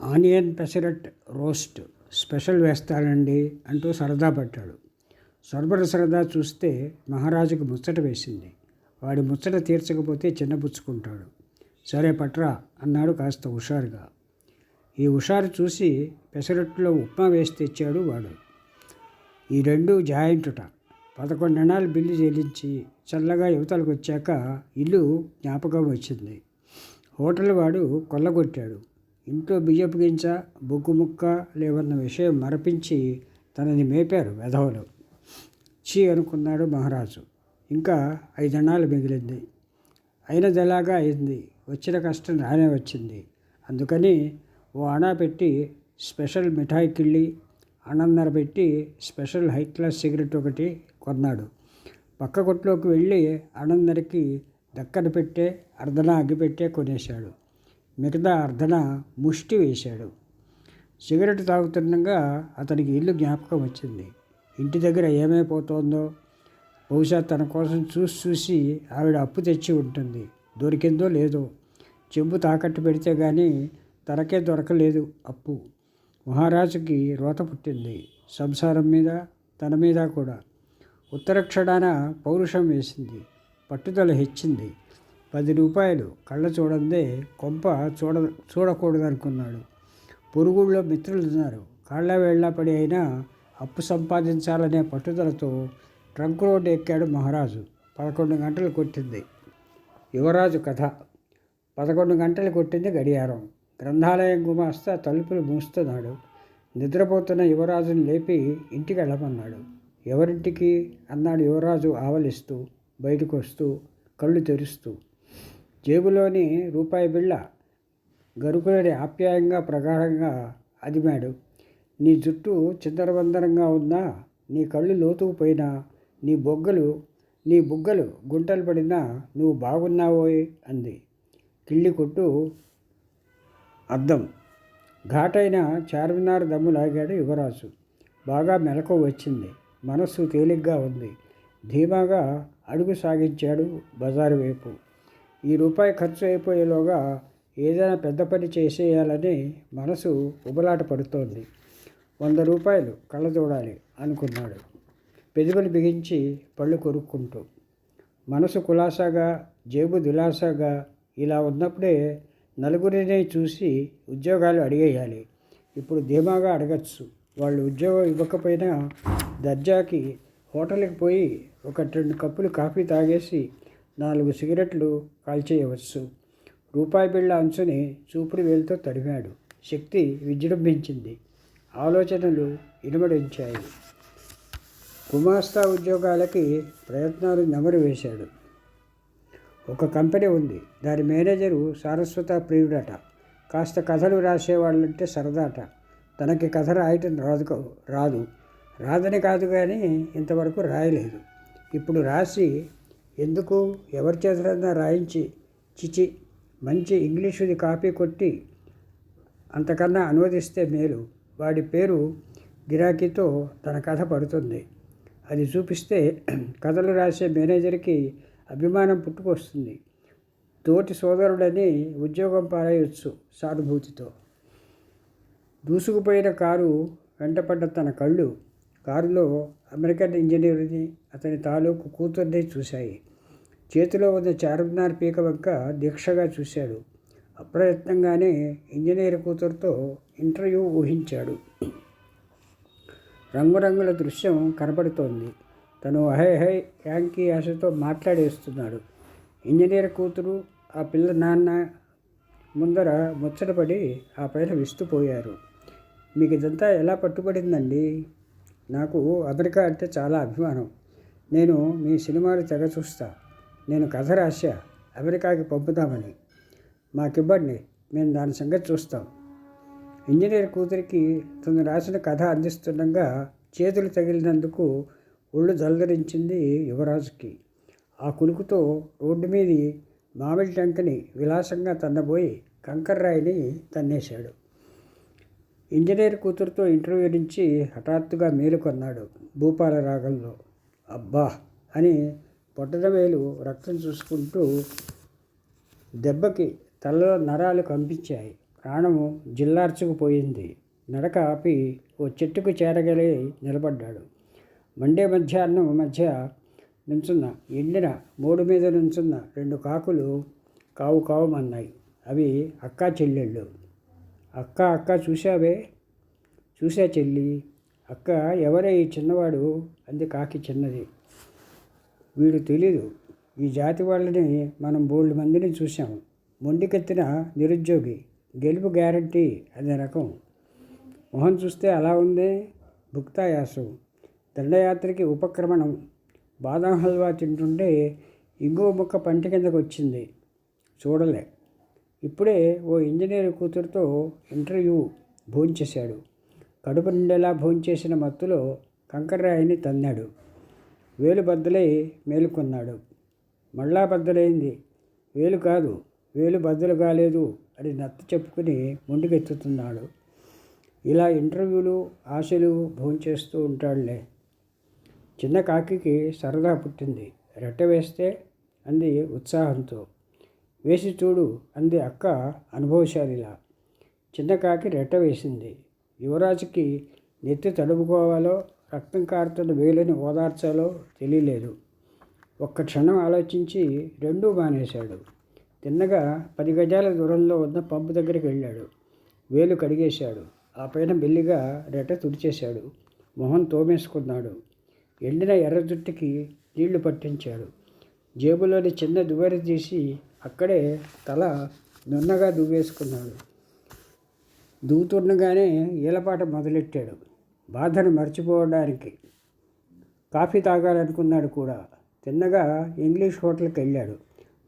Onion pesarattu roast special వేస్తానండి అంటూ సరదా పట్టాడు. సరదా చూస్తే మహారాజుకు ముచ్చట వేసింది. వాడి ముచ్చట తీర్చకపోతే చిన్నపుచ్చుకుంటాడు. సరే పట్రా అన్నాడు కాస్త హుషారుగా. ఈ హుషారు చూసి పెసరట్టులో ఉప్మా వేసి తెచ్చాడు వాడు. ఈ రెండు జాయింటుట. 11 అణాలు బిల్లు చెల్లించి చల్లగా యువతలకు వచ్చాక ఇల్లు జ్ఞాపకం వచ్చింది. హోటల్ వాడు కొల్లగొట్టాడు. ఇంట్లో బియ్యపు గింజ బొగ్గు ముక్క లేవన్న విషయం మరపించి తనని మేపారు వెధవలు. చీ అనుకున్నాడు మహారాజు. ఇంకా 5 అణాలు మిగిలింది. అయినదెలాగా అయింది. వచ్చిన కష్టం రానే వచ్చింది. అందుకని ఓ అణా పెట్టి స్పెషల్ మిఠాయి కిళ్ళి, అణన్నర పెట్టి స్పెషల్ హై క్లాస్ సిగరెట్ ఒకటి కొన్నాడు. పక్క కొట్లోకి వెళ్ళి అణన్నరకి దక్కన పెట్టే అర్ధన అగ్గిపెట్టే కొనేశాడు. మిగతా అర్ధన ముష్టి వేశాడు. సిగరెట్ తాగుతుండగా అతనికి ఇల్లు జ్ఞాపకం వచ్చింది. ఇంటి దగ్గర ఏమైపోతుందో. బహుశా తన కోసం చూసి ఆవిడ అప్పు తెచ్చి ఉంటుంది. దొరికిందో లేదో. చెంబు తాకట్టు పెడితే కానీ తనకే దొరకలేదు అప్పు. మహారాజుకి రోత పుట్టింది. సంసారం మీద, తన మీద కూడా. ఉత్తర క్షణాన పౌరుషం వేసింది. పట్టుదల హెచ్చింది. 10 రూపాయలు కళ్ళ చూడందే కొంప చూడకూడదనుకున్నాడు. పొరుగుళ్ళో మిత్రులు ఉన్నారు. కాళ్ళ వేళ్ళ పడి అయినా అప్పు సంపాదించాలనే పట్టుదలతో ట్రంక్ రోడ్డు ఎక్కాడు మహారాజు. 11 గంటలు కొట్టింది యువరాజు కథ. 11 గంటలు కొట్టింది గడియారం. గ్రంథాలయం గుమాస్తా తలుపులు మూస్తున్నాడు. నిద్రపోతున్న యువరాజుని లేపి ఇంటికి వెళ్ళమన్నాడు. ఎవరింటికి అన్నాడు యువరాజు ఆవలిస్తూ, బయటకు వస్తూ, కళ్ళు తెరుస్తూ. జేబులోని రూపాయి బిళ్ళ గరుకులని ఆప్యాయంగా ప్రగాఢంగా అదిమాడు. నీ జుట్టు చిందరవందరంగా ఉన్నా, నీ కళ్ళు లోతుకు పోయినా, నీ బుగ్గలు గుంటలు పడినా నువ్వు బాగున్నావోయ్ అంది. కిళ్ళి కొట్టు అద్దం. ఘాటైన చార్మినార్ దమ్ము లాగాడు యువరాజు. బాగా మెలకు వచ్చింది. మనస్సు తేలిగ్గా ఉంది. ధీమాగా అడుగు సాగించాడు బజారు వైపు. ఈ రూపాయి ఖర్చు అయిపోయేలోగా ఏదైనా పెద్ద పని చేసేయాలని మనసు ఉబలాట పడుతోంది. 100 రూపాయలు కళ్ళ చూడాలి అనుకున్నాడు, పెదవులు బిగించి పళ్ళు కొరుక్కుంటూ. మనసు కులాసాగా, జేబు దిలాసాగా. ఇలా ఉన్నప్పుడే నలుగురిని చూసి ఉద్యోగాలు అడిగేయాలి. ఇప్పుడు ధీమాగా అడగచ్చు. వాళ్ళు ఉద్యోగం ఇవ్వకపోయినా దర్జాకి హోటల్కి పోయి 1-2 కప్పులు కాఫీ తాగేసి 4 సిగరెట్లు కాల్చేయవచ్చు. రూపాయి బిళ్ళ అంచుని చూపుడు వేలుతో తడిమాడు. శక్తి విజృంభించింది. ఆలోచనలు ఇనుమడించాయి. గుమాస్తా ఉద్యోగాలకి ప్రయత్నాలు నెమరు వేశాడు. ఒక కంపెనీ ఉంది. దాని మేనేజరు సారస్వత ప్రియుడట. కాస్త కథలు రాసేవాళ్ళంటే సరదాట. తనకి కథ రాయటం రాదని కాదు కానీ ఇంతవరకు రాయలేదు. ఇప్పుడు రాసి ఎందుకు, ఎవరి చేతులన్నా రాయించి, చిచి, మంచి ఇంగ్లీషుది కాపీ కొట్టి అంతకన్నా అనువదిస్తే మేలు. వాడి పేరు గిరాకీతో తన కథ పడుతుంది. అది చూపిస్తే కథలు రాసే మేనేజర్కి అభిమానం పుట్టుకొస్తుంది. తోటి సోదరుడని ఉద్యోగం పారేయొచ్చు సానుభూతితో. దూసుకుపోయిన కారు వెంటపడ్డ తన కళ్ళు కారులో అమెరికన్ ఇంజనీరుని, అతని తాలూకు కూతుర్ని చూశాయి. చేతిలో ఉన్న చార్మినార్ పీక వంక దీక్షగా చూశాడు. అప్రయత్నంగానే ఇంజనీర్ కూతురుతో ఇంటర్వ్యూ ఊహించాడు. రంగురంగుల దృశ్యం కనపడుతోంది. తను హై యాంకీ ఆశతో మాట్లాడేస్తున్నాడు. ఇంజనీర్ కూతురు, ఆ పిల్ల నాన్న ముందర ముచ్చటపడి ఆ పైన విస్తుపోయారు. మీకు ఇదంతా ఎలా పట్టుబడిందండి? నాకు అమెరికా అంటే చాలా అభిమానం. నేను మీ సినిమాలు తెగ చూస్తా. నేను కథ రాశా అమెరికాకి పంపుదామని. మాకివ్వండి, మేము దాని సంగతి చూస్తాం. ఇంజనీర్ కూతురికి తను రాసిన కథ అందిస్తుండగా చేతులు తగిలినందుకు ఒళ్ళు జలదరించింది యువరాజుకి. ఆ కులుకుతో రోడ్డు మీది మామిడి టంకని విలాసంగా తన్నబోయి కంకర్రాయిని తన్నేశాడు. ఇంజనీర్ కూతురుతో ఇంటర్వ్యూ నుంచి హఠాత్తుగా మేలుకొన్నాడు భూపాల రాగంలో. అబ్బా అని పొట్టదవేలు రక్తం చూసుకుంటూ దెబ్బకి తలలో నరాలు కంపించాయి. ప్రాణము జిల్లార్చుకుపోయింది. నడక ఆపి ఓ చెట్టుకు చేరగలి నిలబడ్డాడు. మండే మధ్యాహ్నం మధ్య నుంచున్న ఎండిన మోడు మీద నుంచున్న 2 కాకులు కావు కావుమన్నాయి. అవి అక్కా చెల్లెళ్ళు. అక్క అక్క చూశావే? చూసా చెల్లి. అక్క ఎవరే ఈ చిన్నవాడు? అంది కాకి చిన్నది. వీడు తెలీదు. ఈ జాతి వాళ్ళని మనం బోల్డ్ మందిని చూసాం. మొండికెత్తిన నిరుద్యోగి, గెలుపు గ్యారంటీ అనే రకం. మొహం చూస్తే అలా ఉందే. భుక్తాయాసం. దండయాత్రకి ఉపక్రమణం. బాదం హల్వా తింటుంటే ఇంగువ ముక్క పంటి కిందకు వచ్చింది. చూడలే. ఇప్పుడే ఓ ఇంజనీర్ కూతురుతో ఇంటర్వ్యూ. భోంచేశాడు. కడుపు నిండేలా భోంచేసిన మత్తులో కంకర్రాయిని తన్నాడు. వేలు బద్దలై మేలుకొన్నాడు. మళ్ళా బద్దలైంది. వేలు కాదు, వేలు బద్దలు కాలేదు అని నత్త చెప్పుకుని ముందుకెత్తుతున్నాడు. ఇలా ఇంటర్వ్యూలు, ఆశలు భోంచేస్తూ ఉంటాడులే. చిన్న కాకికి సరదా పుట్టింది. రెట్ట వేస్తే అంది ఉత్సాహంతో. వేసి చూడు అంది అక్క అనుభవశాలిలా. చిన్న కాకి రెట్ట వేసింది. యువరాజుకి నెత్తి తడుపుకోవాలో, రక్తం కారుతున్న వేలుని ఓదార్చాలో తెలియలేదు. ఒక్క క్షణం ఆలోచించి రెండూ మానేశాడు. తిన్నగా 10 గజాల దూరంలో ఉన్న పంపు దగ్గరికి వెళ్ళాడు. వేలు కడిగేశాడు. ఆ పైన మెల్లిగా రెట్ట తుడిచేశాడు. మొహం తోమేసుకున్నాడు. ఎండిన ఎర్ర జుట్టుకి నీళ్లు పట్టించాడు. జేబులోని చిన్న దువ్వెర తీసి అక్కడే తల నున్నగా దువ్వేసుకున్నాడు. దువ్వుతుండగానే ఈలపాట మొదలెట్టాడు. బాధను మర్చిపోవడానికి. కాఫీ తాగాలనుకున్నాడు కూడా. తిన్నగా ఇంగ్లీష్ హోటల్కి వెళ్ళాడు.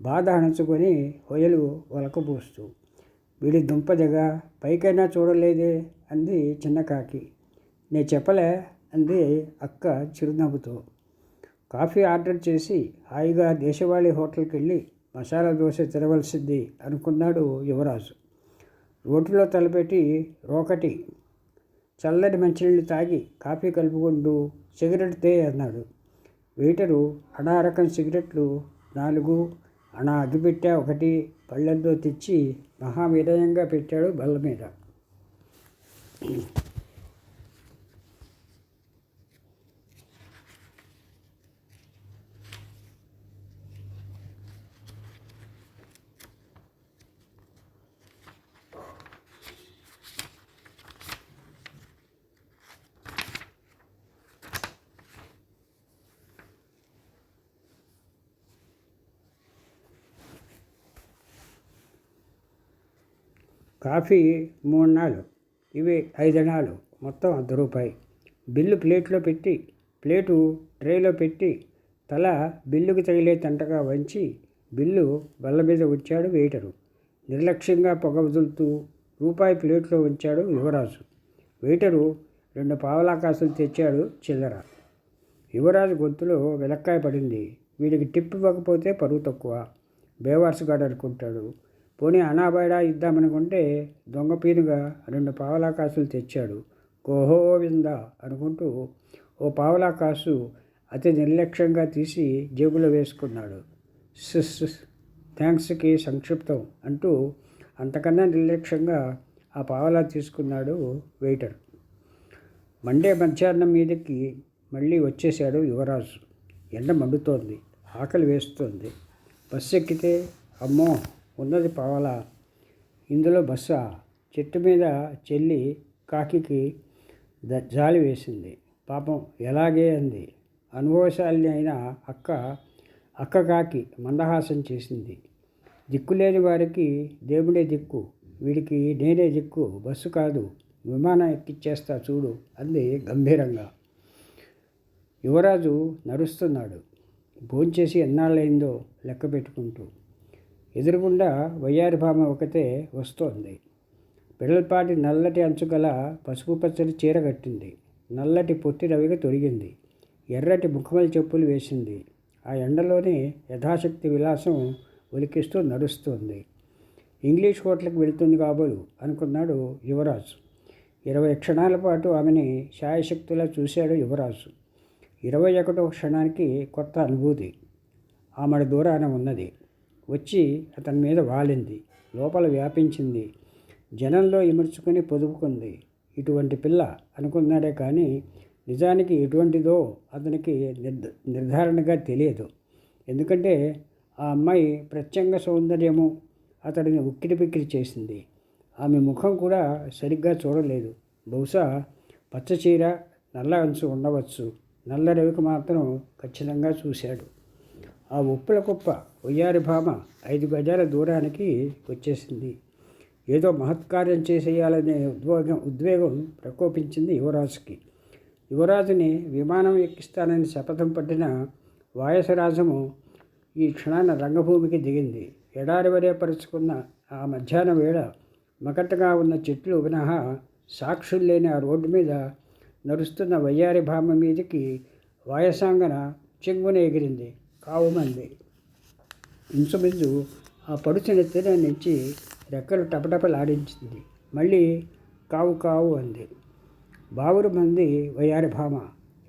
బాధ అణచుకొని హొయలు ఒలకబోస్తూ. వీడి దుంపదగా పైకైనా చూడలేదే అంది చిన్న కాకి. నే చెప్పలే అంది అక్క చిరునవ్వుతో. కాఫీ ఆర్డర్ చేసి హాయిగా దేశవాళీ హోటల్కి వెళ్ళి మసాలా దోశ తినవలసింది అనుకున్నాడు యువరాజు. రోటిలో తలపెట్టి రోకటి చల్లని మంచినీళ్ళు తాగి కాఫీ కలుపుకుంటూ సిగరెట్ తే అన్నాడు. వెయిటరు అనారకం సిగరెట్లు 4, అనా అగ్గిపెట్టె 1 పళ్ళెంలో తెచ్చి మహా వినయంగా పెట్టాడు బల్ల మీద. కాఫీ 3 అణాలు, ఇవి 5 అణాలు, మొత్తం ₹100. బిల్లు ప్లేట్లో పెట్టి, ప్లేటు ట్రేలో పెట్టి, తల బిల్లుకు తగిలే తంటగా వంచి బిల్లు బల్ల మీద ఉంచాడు వెయిటరు. నిర్లక్ష్యంగా పొగ వదులుతూ రూపాయి ప్లేట్లో ఉంచాడు యువరాజు. వెయిటరు 2 పావలా కాసులు తెచ్చాడు చిల్లర. యువరాజు గొంతులో వెలక్కాయ పడింది. వీడికి టిప్ ఇవ్వకపోతే పరువు తక్కువ. బేవార్సుగాడు అనుకుంటాడు. పోనీ అనాబైడా ఇద్దామనుకుంటే దొంగపీనుగా 2 పావలా కాసులు తెచ్చాడు. గోహోవింద అనుకుంటూ ఓ పావలా కాసు అతి నిర్లక్ష్యంగా తీసి జేబులో వేసుకున్నాడు. థ్యాంక్స్కి సంక్షిప్తం అంటూ అంతకన్నా నిర్లక్ష్యంగా ఆ పావలా తీసుకున్నాడు వెయిటర్. మండే మధ్యాహ్నం మీదకి మళ్ళీ వచ్చేశాడు యువరాజు. ఎండ మండుతోంది. ఆకలి వేస్తోంది. బస్సు ఎక్కితే అమ్మో ఉన్నది పావలా. ఇందులో బస్సా? చెట్టు మీద చెల్లి కాకికి జాలి వేసింది. పాపం ఎలాగే అంది. అనుభవశాలిని అయిన అక్క కాకి మందహాసం చేసింది. దిక్కులేని వారికి దేవుడే దిక్కు. వీడికి నేనే దిక్కు. బస్సు కాదు, విమానం ఎక్కిచ్చేస్తా చూడు అంది గంభీరంగా. యువరాజు నడుస్తున్నాడు. భోంచేసి ఎన్నాళ్ళైందో లెక్క పెట్టుకుంటూ. ఎదురుగుండా వయ్యారి భామ ఒకతే వస్తోంది. పిల్లలపాటి నల్లటి అంచుగల పసుపు పచ్చడి చీర కట్టింది. నల్లటి పొట్టి రవిగా తొడిగింది. ఎర్రటి ముఖమల్ చెప్పులు వేసింది. ఆ ఎండలోనే యథాశక్తి విలాసం ఒలికిస్తూ నడుస్తోంది. ఇంగ్లీష్ హోటల్కి వెళుతుంది కాబోలు అనుకున్నాడు యువరాజు. 20 క్షణాల పాటు ఆమెని శాయశక్తులా చూశాడు యువరాజు. 21వ క్షణానికి కొత్త అనుభూతి. ఆమె దూరాన ఉన్నది. వచ్చి అతని మీద వాలింది. లోపల వ్యాపించింది. జనంలో ఇముడ్చుకొని పొదుపుకుంది. ఇటువంటి పిల్ల అనుకున్నాడే కానీ నిజానికి ఎటువంటిదో అతనికి నిర్ధారణగా తెలియదు. ఎందుకంటే ఆ అమ్మాయి ప్రత్యంగ సౌందర్యము అతడిని ఉక్కిరిబిక్కిరి చేసింది. ఆమె ముఖం కూడా సరిగ్గా చూడలేదు. బహుశా పచ్చచీర, నల్ల అంచు ఉండవచ్చు. నల్ల రవికి మాత్రం ఖచ్చితంగా చూశాడు. ఆ ఉప్పుల కుప్ప వయ్యారి భామ 5 గజాల దూరానికి వచ్చేసింది. ఏదో మహత్కార్యం చేసేయాలనే ఉద్వేగం ప్రకోపించింది యువరాజుకి. యువరాజుని విమానం ఎక్కిస్తానని శపథం పట్టిన వాయసరాజము ఈ క్షణాన రంగభూమికి దిగింది. ఎడారి వరే పరుచుకున్న ఆ మధ్యాహ్న వేళ మకట్టగా ఉన్న చెట్లు మినహా సాక్షులు లేని ఆ రోడ్డు మీద నడుస్తున్న వయ్యారి భామ మీదకి వాయసాంగన చెంగున ఎగిరింది. కావుమంది. ఇంచుమించు ఆ పడుచు నెత్తిన నుంచి రెక్కలు టపటపలాడించింది. మళ్ళీ కావు కావు అంది. బావురు మంది వయ్యారి భామ.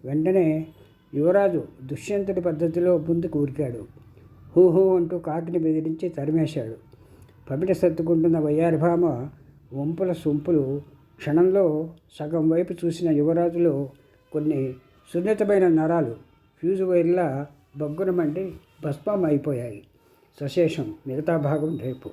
వెంటనే యువరాజు దుష్యంతుడి పద్ధతిలో ముందుకు ఉరికాడు. హూహూ అంటూ కాకిని బెదిరించి తరిమేశాడు. పమిట సర్దుకుంటున్న వయ్యారి భామ వంపుల సొంపులు క్షణంలో సగం వైపు చూసిన యువరాజులో కొన్ని సున్నితమైన నరాలు ఫ్యూజు వైర్లా బగ్గున మండి భస్మం అయిపోయాయి. సశేషం. మిగతా భాగం రేపు.